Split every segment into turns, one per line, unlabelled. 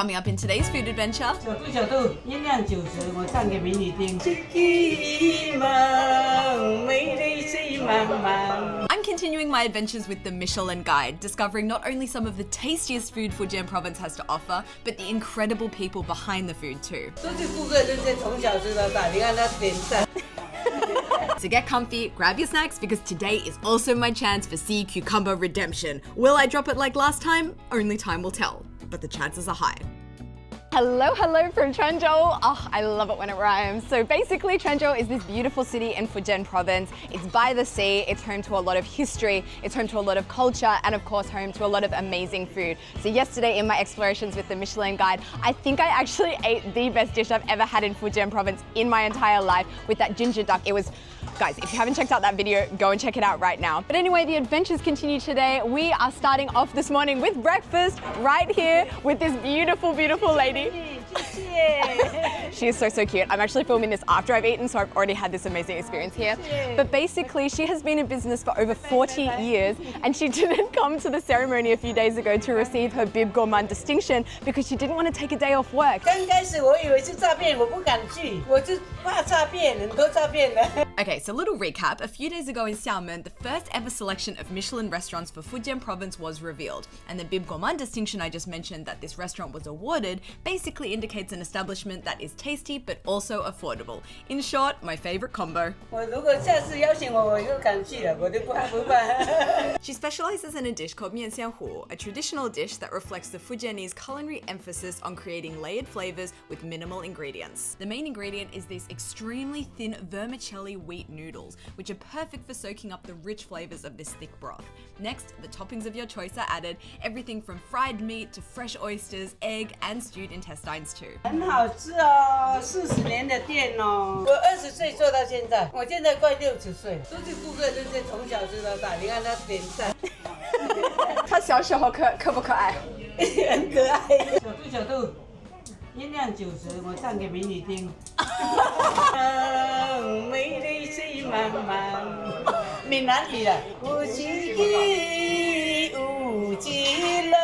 Coming up in today's food adventure. I'm continuing my adventures with the Michelin Guide, discovering not only some of the tastiest food Fujian province has to offer, but the incredible people behind the food too. So get comfy, grab your snacks, because today is also my chance for sea cucumber redemption. Will I drop it like last time? Only time will tell, but the chances are high. Hello from Quanzhou. Oh, I love it when it rhymes. So basically, Quanzhou is this beautiful city in Fujian province. It's by the sea, it's home to a lot of history, it's home to a lot of culture, and of course home to a lot of amazing food. So yesterday in my explorations with the Michelin Guide, I think I actually ate the best dish I've ever had in Fujian province in my entire life with that ginger duck. It was, guys, if you haven't checked out that video, go and check it out right now. But anyway, the adventures continue today. We are starting off this morning with breakfast right here with this beautiful, beautiful lady. She is so cute. I'm actually filming this after I've eaten, so I've already had this amazing experience here. But basically, she has been in business for over 40 years, and she didn't come to the ceremony a few days ago to receive her Bib Gourmand distinction because she didn't want to take a day off work. Okay, so little recap. A few days ago in Xiamen, the first ever selection of Michelin restaurants for Fujian province was revealed. And the Bib Gourmand distinction I just mentioned that this restaurant was awarded basically indicates an establishment that is tasty but also affordable. In short, my favorite combo. She specializes in a dish called mian xianhu, a traditional dish that reflects the Fujianese culinary emphasis on creating layered flavors with minimal ingredients. The main ingredient is these extremely thin vermicelli wheat noodles, which are perfect for soaking up the rich flavors of this thick broth. Next, the toppings of your choice are added, everything from fried meat to fresh oysters, egg, and stewed intestines too.
很好吃哦，40年的店哦，我20岁做到现在，我现在快60岁，都是顾客，都是从小吃到大。你看他点赞，
他小时候可不可爱？
很可爱。小杜，音量90，我唱给美女听。美丽水茫茫，闽南语啊，有奇迹有极乐。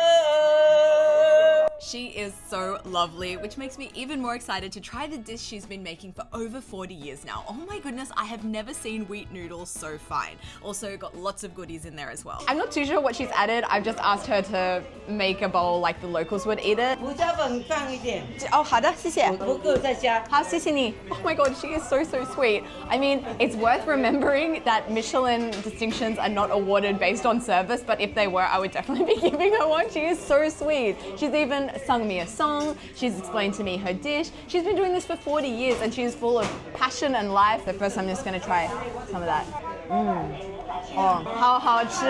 She is so lovely, which makes me even more excited to try the dish she's been making for over 40 years now. Oh my goodness, I have never seen wheat noodles so fine. Also got lots of goodies in there as well. I'm not too sure what she's added. I've just asked her to make a bowl like the locals would eat it.
胡椒粉放一点。
哦，好的，谢谢。
不够再加。
好，谢谢你。Oh my god, she is so sweet. I mean, it's worth remembering that Michelin distinctions are not awarded based on service, but if they were, I would definitely be giving her one. She is so sweet. She's even sung me a song, she's explained to me her dish. She's been doing this for 40 years and she's full of passion and life. So first I'm just gonna try some of that. Oh, 好好吃.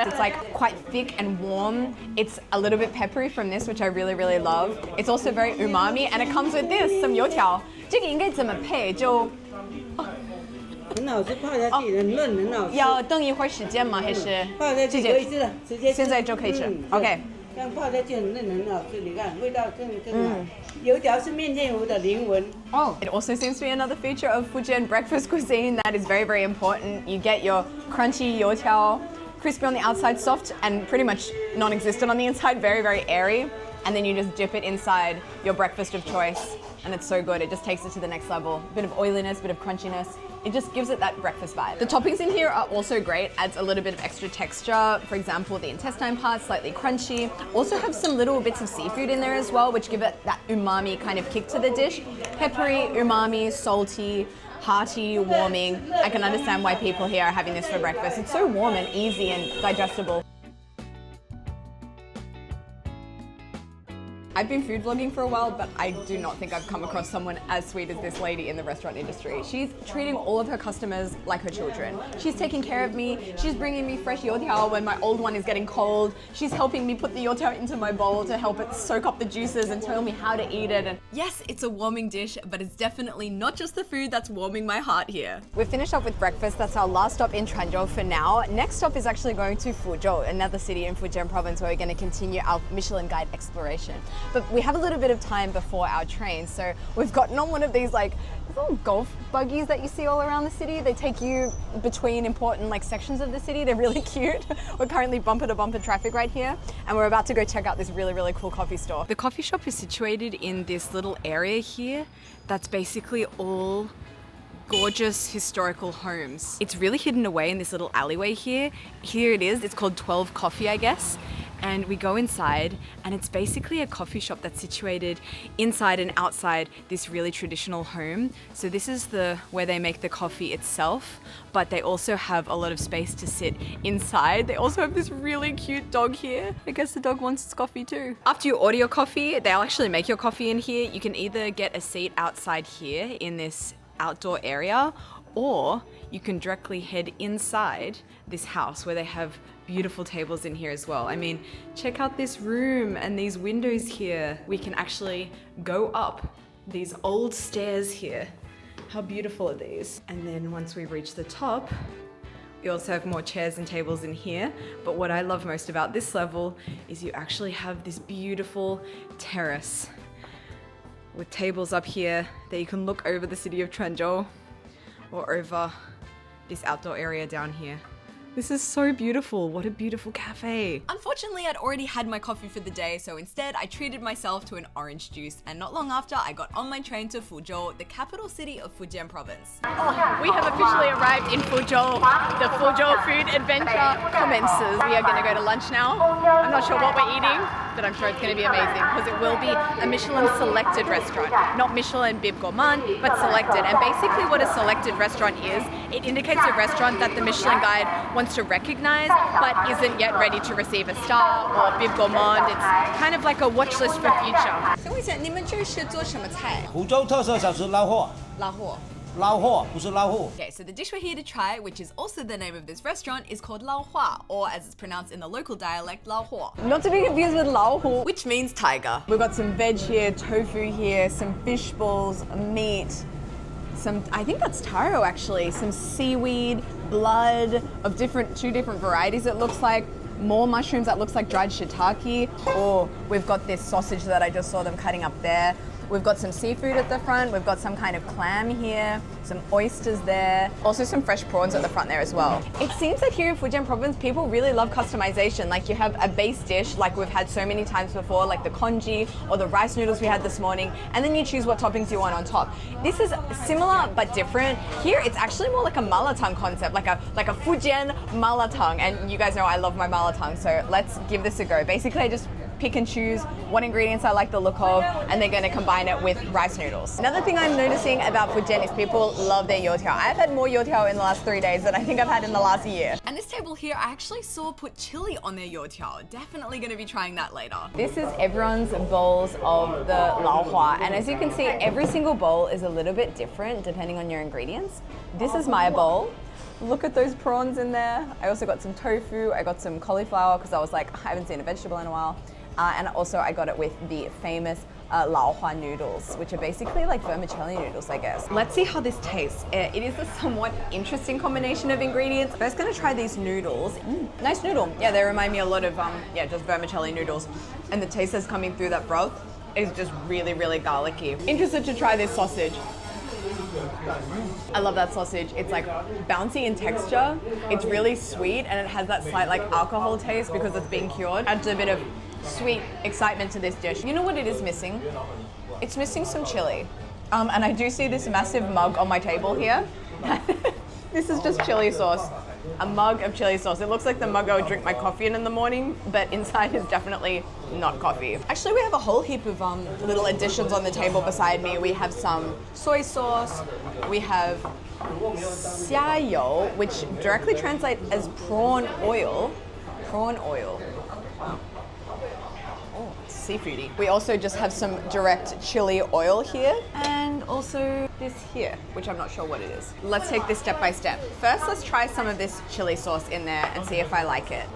It's like quite thick and warm. It's a little bit peppery from this, which I really love. It's also very umami, and it comes with this, some 油条. 这个应该怎么配？就
很好吃，泡下去很嫩，很好吃。
要等一会儿时间吗？还是
泡下去可以吃了，直接
现在就可以吃。OK。
这样泡下去很嫩，很好吃，你看味道更好。油条是面线糊的灵魂。
Oh, it also seems to be another feature of Fujian breakfast cuisine that is very important. You get your crunchy youtiao, crispy on the outside, soft, and pretty much non-existent on the inside, very airy. And then you just dip it inside your breakfast of choice. And it's so good, it just takes it to the next level. Bit of oiliness, bit of crunchiness. It just gives it that breakfast vibe. The toppings in here are also great, adds a little bit of extra texture. For example, the intestine part, slightly crunchy. Also have some little bits of seafood in there as well, which give it that umami kind of kick to the dish. Peppery, umami, salty, hearty, warming. I can understand why people here are having this for breakfast. It's so warm and easy and digestible. I've been food vlogging for a while, but I do not think I've come across someone as sweet as this lady in the restaurant industry. She's treating all of her customers like her children. She's taking care of me. She's bringing me fresh youtiao when my old one is getting cold. She's helping me put the youtiao into my bowl to help it soak up the juices and tell me how to eat it. And yes, it's a warming dish, but it's definitely not just the food that's warming my heart here. We've finished up with breakfast. That's our last stop in Quanzhou for now. Next stop is actually going to Fuzhou, another city in Fujian province where we're going to continue our Michelin Guide exploration. but we have a little bit of time before our train, so we've gotten on one of these like little golf buggies that you see all around the city. They take you between important like sections of the city. They're really cute. We're currently bumper to bumper traffic right here, and we're about to go check out this really cool coffee store. The coffee shop is situated in this little area here that's basically all gorgeous historical homes. It's really hidden away in this little alleyway here. Here it is. It's called 12 Coffee, I guess. And we go inside, and it's basically a coffee shop that's situated inside and outside this really traditional home. So this is where they make the coffee itself, but they also have a lot of space to sit inside. They also have this really cute dog here. I guess the dog wants its coffee too. After you order your coffee, they'll actually make your coffee in here. You can either get a seat outside here in this outdoor area, or you can directly head inside this house where they have beautiful tables in here as well. I mean, check out this room and these windows here. We can actually go up these old stairs here. How beautiful are these? And then once we reach the top, we also have more chairs and tables in here. But what I love most about this level is you actually have this beautiful terrace with tables up here that you can look over the city of Quanzhou or over this outdoor area down here. This is so beautiful. What a beautiful cafe. Unfortunately, I'd already had my coffee for the day, so instead I treated myself to an orange juice, and not long after I got on my train to Fuzhou, the capital city of Fujian province. Oh, we have officially arrived in Fuzhou. The Fuzhou food adventure commences. We are gonna go to lunch now. I'm not sure what we're eating, but I'm sure it's gonna be amazing because it will be a Michelin selected restaurant. Not Michelin Bib Gourmand, but selected. And basically what a selected restaurant is, it indicates a restaurant that the Michelin guide wants to recognize but isn't yet ready to receive a star or Bib Gourmand. It's kind of like a watch list for future.
请问一下，你们这是做什么菜？
湖州特色小吃捞货，
捞货。
捞货不是捞户。
Okay, so the dish we're here to try, which is also the name of this restaurant, is called Lao Hua, or as it's pronounced in the local dialect, Lao Hua.
Not to be confused with lao hu.
Which means tiger.
We've got some veg here, tofu here, some fish balls, meat, some, I think that's taro actually, some seaweed, blood of two different varieties it looks like, more mushrooms that looks like dried shiitake, or we've got this sausage that I just saw them cutting up there. We've got some seafood at the front, we've got some kind of clam here, some oysters there, also some fresh prawns at the front there as well. It seems that here in Fujian province, people really love customization. Like you have a base dish, like we've had so many times before, like the congee or the rice noodles we had this morning, and then you choose what toppings you want on top. This is similar but different. Here, it's actually more like a malatang concept, like a Fujian malatang, and you guys know I love my malatang, so let's give this a go. Basically, I just pick and choose what ingredients I like the look of, and they're going to combine it with rice noodles. Another thing I'm noticing about Fujian is people love their youtiao. I've had more youtiao in the last 3 days than I think I've had in the last year.
And this table here, I actually saw put chili on their youtiao. Definitely going to be trying that later.
This is everyone's bowls of the lao hua, and as you can see, every single bowl is a little bit different depending on your ingredients. This is my bowl. Look at those prawns in there. I also got some tofu, I got some cauliflower because I was like, I haven't seen a vegetable in a while. And also I got it with the famous lao hua noodles, which are basically like vermicelli noodles, I guess. Let's see how this tastes. It is a somewhat interesting combination of ingredients. First gonna try these noodles. Nice noodle. Yeah, they remind me a lot of, just vermicelli noodles. And the taste that's coming through that broth is just really, really garlicky. Interested to try this sausage. I love that sausage. It's like bouncy in texture. It's really sweet and it has that slight like alcohol taste because it's being cured. Adds a bit of sweet excitement to this dish. You know what it is missing? It's missing some chili. And I do see this massive mug on my table here. This is just chili sauce. A mug of chili sauce. It looks like the mug I would drink my coffee in the morning, but inside is definitely not coffee. Actually, we have a whole heap of little additions on the table beside me. We have some soy sauce. We have xiayo, which directly translates as prawn oil. Prawn oil. Oh, seafoody. We also just have some direct chili oil here, and also this here, which I'm not sure what it is. Let's take this step by step. First, let's try some of this chili sauce in there and see if I like it.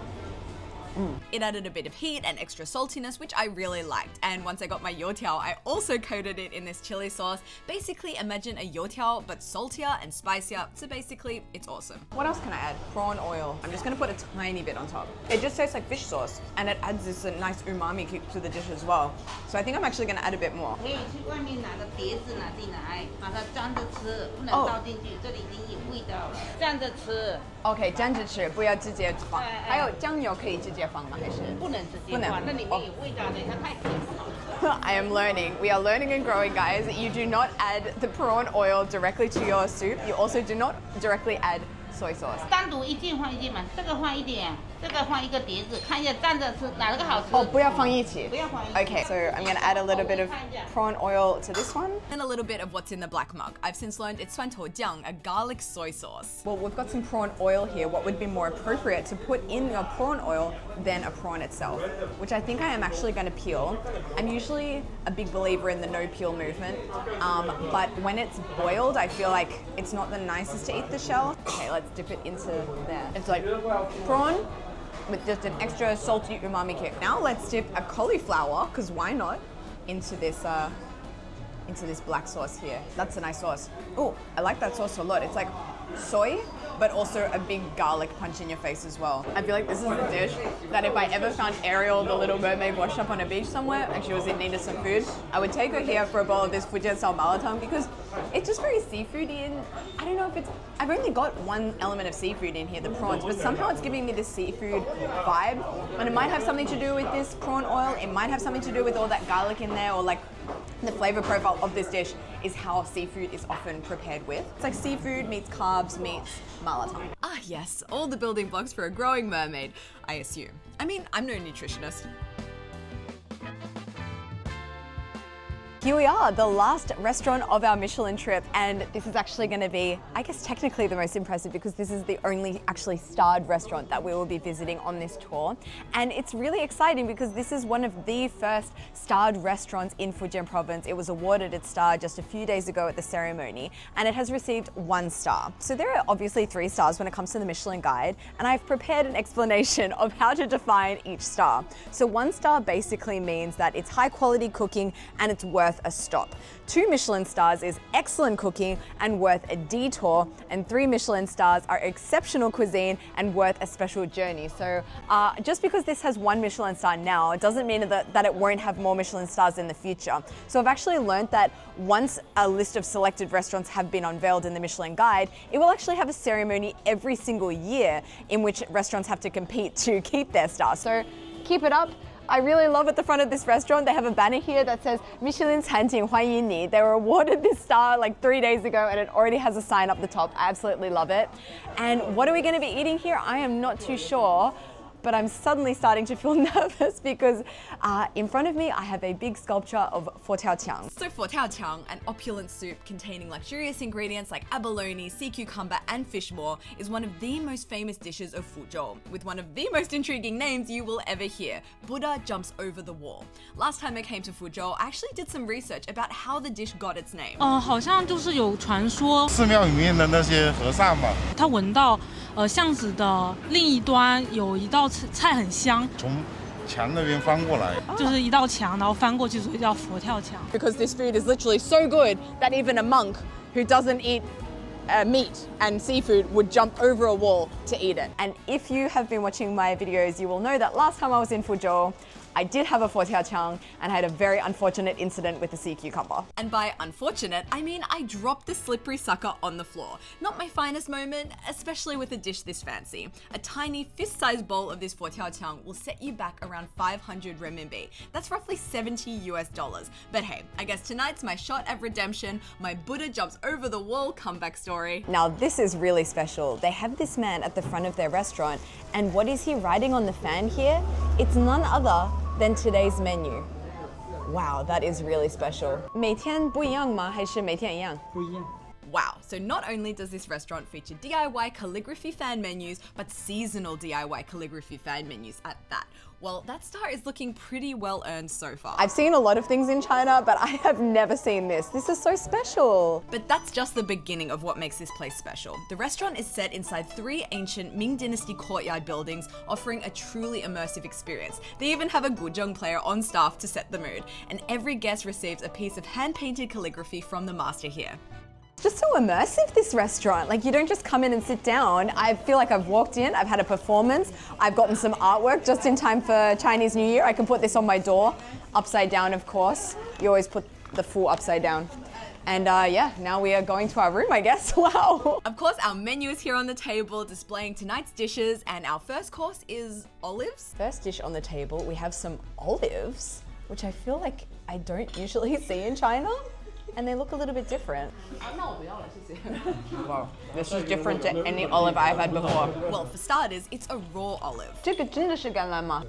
It added a bit of heat and extra saltiness, which I really liked. And once I got my youtiao, I also coated it in this chili sauce. Basically, imagine a youtiao, but saltier and spicier. So basically, it's awesome.
What else can I add? Prawn oil. I'm just gonna put a tiny bit on top. It just tastes like fish sauce, and it adds this nice umami kick to the dish as well. So I think I'm actually gonna add a bit more.
可以去外面拿个碟子拿进来，把它装着吃，不能倒进去，这里已经有味道了。站着吃，
OK， 沾着吃，不要直接放。还有酱油可以直接放吗？还是？
不能直接放，那里面有味道的，它太甜了。
I am learning. We are learning and growing, guys. You do not add the prawn oil directly to your soup. You also do not directly add soy sauce.
单独一件换一件嘛，这个换一点，这个换一个碟子，看一下站着吃哪个好吃。
Oh, 不要放一起。
不要放一起。
Okay, so I'm gonna add a little bit of prawn oil to this one.
And a little bit of what's in the black mug. I've since learned it's 蒜头酱, a garlic soy sauce.
Well, we've got some prawn oil here. What would be more appropriate to put in your prawn oil than a prawn itself, which I think I am actually going to peel. I'm usually a big believer in the no peel movement, but when it's boiled, I feel like it's not the nicest to eat the shell. Okay, let's dip it into there. It's like prawn with just an extra salty umami kick. Now let's dip a cauliflower, because why not, into this black sauce here. That's a nice sauce. Oh, I like that sauce a lot. It's like soy, but also a big garlic punch in your face as well. I feel like this is the dish that if I ever found Ariel, the little mermaid, washed up on a beach somewhere and she was in need of some food, I would take her here for a bowl of this Fujian style malatang because it's just very seafoody, and I don't know if it's, I've only got one element of seafood in here, the prawns, but somehow it's giving me this seafood vibe. And it might have something to do with this prawn oil, it might have something to do with all that garlic in there, or like the flavor profile of this dish is how seafood is often prepared with. It's like seafood meets carbs meets malatang.
Ah yes, all the building blocks for a growing mermaid, I assume. I mean, I'm no nutritionist.
Here we are, the last restaurant of our Michelin trip, and this is actually going to be, I guess, technically the most impressive because this is the only actually starred restaurant that we will be visiting on this tour. And it's really exciting because this is one of the first starred restaurants in Fujian province. It was awarded its star just a few days ago at the ceremony, and it has received 1 star. So there are obviously 3 stars when it comes to the Michelin guide, and I've prepared an explanation of how to define each star. So 1 star basically means that it's high quality cooking and it's worth a stop. 2 Michelin stars is excellent cooking and worth a detour, and 3 Michelin stars are exceptional cuisine and worth a special journey. So just because this has 1 Michelin star now, it doesn't mean that it won't have more Michelin stars in the future. So I've actually learned that once a list of selected restaurants have been unveiled in the Michelin guide, it will actually have a ceremony every single year in which restaurants have to compete to keep their star. So keep it up. I really love at the front of this restaurant, they have a banner here that says Michelin Canteen 欢迎你. They were awarded this star like 3 days ago and it already has a sign up the top. I absolutely love it. And what are we going to be eating here? I am not too sure, but I'm suddenly starting to feel nervous because in front of me I have a big sculpture of fotiaoqiang.
So fotiaoqiang, an opulent soup containing luxurious ingredients like abalone, sea cucumber and fish maw, is one of the most famous dishes of Fuzhou, with one of the most intriguing names you will ever hear, Buddha jumps over the wall. Last time I came to Fuzhou, I actually did some research about how the dish got its name.
好像就是有传说，
寺庙里面的那些和尚嘛，
他闻到巷子的另一端有一道菜很香，
从墙那边翻过来，
就是一道墙，然后翻过去，所以叫佛跳墙。
Because this food is literally so good that even a monk who doesn't eat meat and seafood would jump over a wall to eat it. And if you have been watching my videos, you will know that last time I was in Fuzhou, I did have a fotiaoqiang and I had a very unfortunate incident with the sea cucumber.
And by unfortunate, I mean I dropped the slippery sucker on the floor. Not my finest moment, especially with a dish this fancy. A tiny fist-sized bowl of this fotiaoqiang will set you back around 500 renminbi. That's roughly $70 US. But hey, I guess tonight's my shot at redemption, my Buddha jumps over the wall comeback story.
Now this is really special. They have this man at the front of their restaurant, and what is he writing on the fan here? It's none other than today's menu. Wow, that is really special. 每天不一样吗？还是每天一样？
不一样。
Wow, so not only does this restaurant feature DIY calligraphy fan menus, but seasonal DIY calligraphy fan menus at that. Well, that star is looking pretty well earned so far.
I've seen a lot of things in China, but I have never seen this. This is so special.
But that's just the beginning of what makes this place special. The restaurant is set inside 3 ancient Ming Dynasty courtyard buildings, offering a truly immersive experience. They even have a guzheng player on staff to set the mood, and every guest receives a piece of hand-painted calligraphy from the master here.
Just so immersive, this restaurant. Like, you don't just come in and sit down. I feel like I've walked in, I've had a performance, I've gotten some artwork just in time for Chinese New Year. I can put this on my door, upside down, of course. You always put the full upside down. And yeah, now we are going to our room, I guess. Wow.
Of course, our menu is here on the table, displaying tonight's dishes, and our first course is olives.
First dish on the table, we have some olives, which I feel like I don't usually see in China. And they look a little bit different. Wow, this is different to any olive I've had before.
Well, for starters, it's a raw olive.
这个真的是橄榄吗?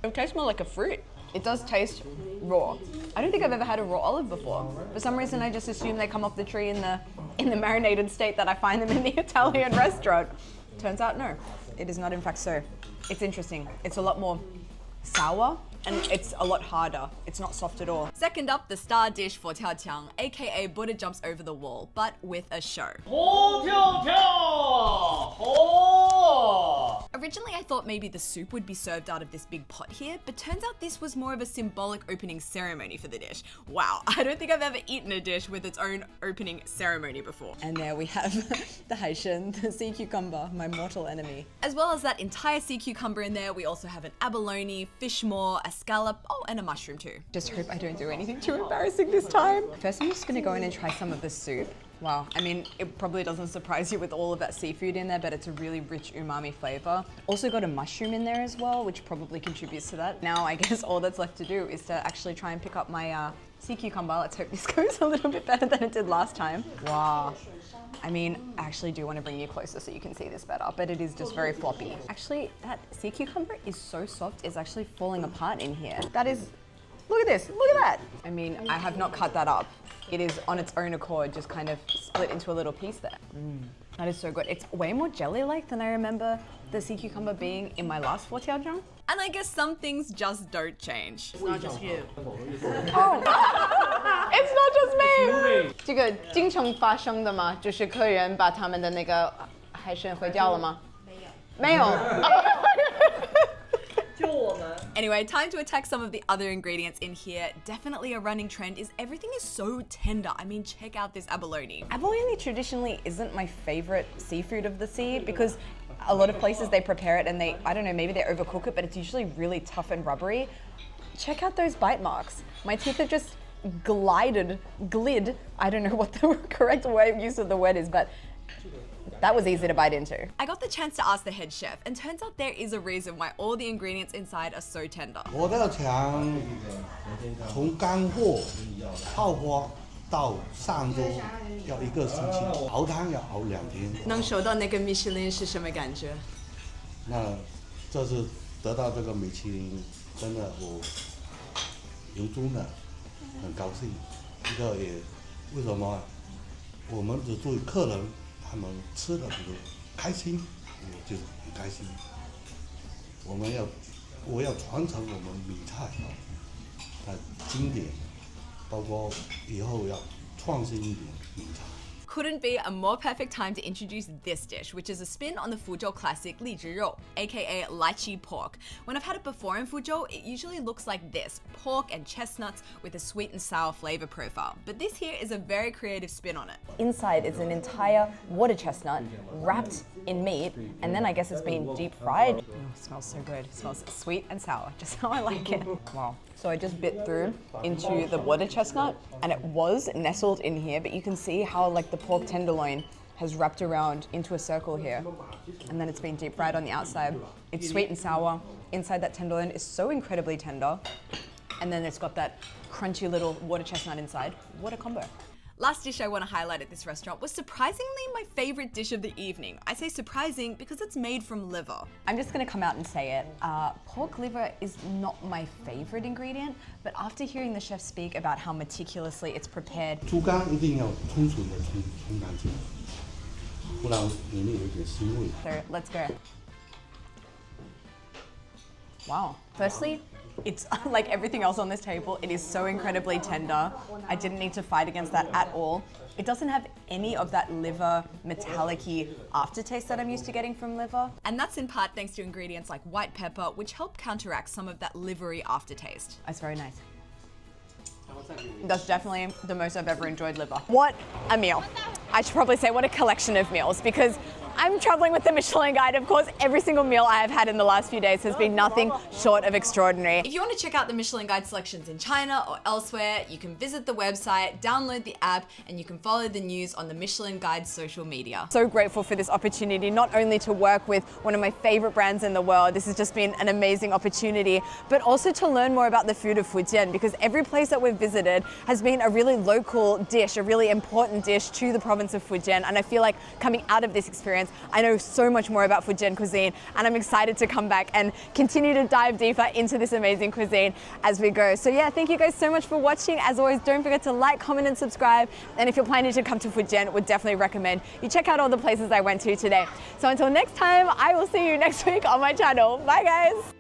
It tastes more like a fruit. It does taste raw. I don't think I've ever had a raw olive before. For some reason, I just assume they come off the tree in the marinated state that I find them in the Italian restaurant. Turns out, no, it is not in fact so. It's interesting. It's a lot more sour. And it's a lot harder. It's not soft at all.
Second up, the star dish for Tiaoqiang, aka Buddha jumps over the wall, but with a show. Originally, I thought maybe the soup would be served out of this big pot here, but turns out this was more of a symbolic opening ceremony for the dish. Wow, I don't think I've ever eaten a dish with its own opening ceremony before.
And there we have the Haitian, the sea cucumber, my mortal enemy.
As well as that entire sea cucumber in there, we also have an abalone, fish maw, a scallop, oh, and a mushroom too.
Just hope I don't do anything too embarrassing this time. First, I'm just gonna go in and try some of the soup. Wow, I mean, it probably doesn't surprise you with all of that seafood in there, but it's a really rich umami flavor. Also got a mushroom in there as well, which probably contributes to that. Now, I guess all that's left to do is to actually try and pick up my sea cucumber. Let's hope this goes a little bit better than it did last time. Wow. I mean, I actually do want to bring you closer so you can see this better, but it is just very floppy. Actually, that sea cucumber is so soft, it's actually falling apart in here. That is, look at this, look at that. I mean, I have not cut that up. It is on its own accord, just kind of split into a little piece there. That is so good. It's way more jelly-like than I remember the sea cucumber being in my last Fujian.
And I guess some things just don't change.
It's not just you.
Oh, it's not just me. 这个经常发生的吗？就是客人把他们的那个海参毁掉了吗？没有。
Anyway, time to attack some of the other ingredients in here. Definitely a running trend is everything is so tender. I mean, check out this abalone.
Abalone traditionally isn't my favorite seafood of the sea because a lot of places they prepare it and I don't know, maybe they overcook it, but it's usually really tough and rubbery. Check out those bite marks. My teeth have just glid. I don't know what the correct use of the word is, but that was easy to bite into.
I got the chance to ask the head chef, and turns out there is a reason why all the ingredients inside are so tender.
我要强从干货泡花到上桌要1个星期，熬汤要熬2天。
能收到那个米其林是什么感觉？
那这次得到这个米其林，真的我由衷的很高兴。这个也为什么我们只注意客人。 他们吃的比如开心，我就很开心。我要传承我们闽菜的经典，包括以后要创新一点闽菜。
Couldn't be a more perfect time to introduce this dish, which is a spin on the Fuzhou classic 荔枝肉, aka lychee pork. When I've had it before in Fuzhou, it usually looks like this, pork and chestnuts with a sweet and sour flavor profile. But this here is a very creative spin on it.
Inside is an entire water chestnut wrapped in meat, and then I guess it's been deep fried. Oh, it smells so good. It smells sweet and sour, just how I like it. Wow. So I just bit through into the water chestnut, and it was nestled in here, but you can see how like the pork tenderloin has wrapped around into a circle here, and then it's been deep fried on the outside. It's sweet and sour. Inside that tenderloin is so incredibly tender, and then it's got that crunchy little water chestnut inside. What a combo.
Last dish I want to highlight at this restaurant was surprisingly my favorite dish of the evening. I say surprising because it's made from liver.
I'm just gonna come out and say it. Pork liver is not my favorite ingredient, but after hearing the chef speak about how meticulously it's prepared,
猪肝一定要冲水的冲干净，不然里面有一点腥味。
so let's go. Wow. Firstly, it's like everything else on this table, it is so incredibly tender. I didn't need to fight against that at all. It doesn't have any of that liver metallic-y aftertaste that I'm used to getting from liver.
And that's in part thanks to ingredients like white pepper, which help counteract some of that livery aftertaste.
It's very nice. That's definitely the most I've ever enjoyed liver. What a meal. I should probably say what a collection of meals, because I'm traveling with the Michelin Guide. Of course, every single meal I have had in the last few days has been nothing short of extraordinary.
If you want to check out the Michelin Guide selections in China or elsewhere, you can visit the website, download the app, and you can follow the news on the Michelin Guide social media.
So grateful for this opportunity, not only to work with one of my favorite brands in the world, this has just been an amazing opportunity, but also to learn more about the food of Fujian, because every place that we've visited has been a really local dish, a really important dish to the province of Fujian. And I feel like coming out of this experience, I know so much more about Fujian cuisine, and I'm excited to come back and continue to dive deeper into this amazing cuisine as we go. So yeah, thank you guys so much for watching. As always, don't forget to like, comment, and subscribe. And if you're planning to come to Fujian, would definitely recommend you check out all the places I went to today. So until next time, I will see you next week on my channel. Bye guys.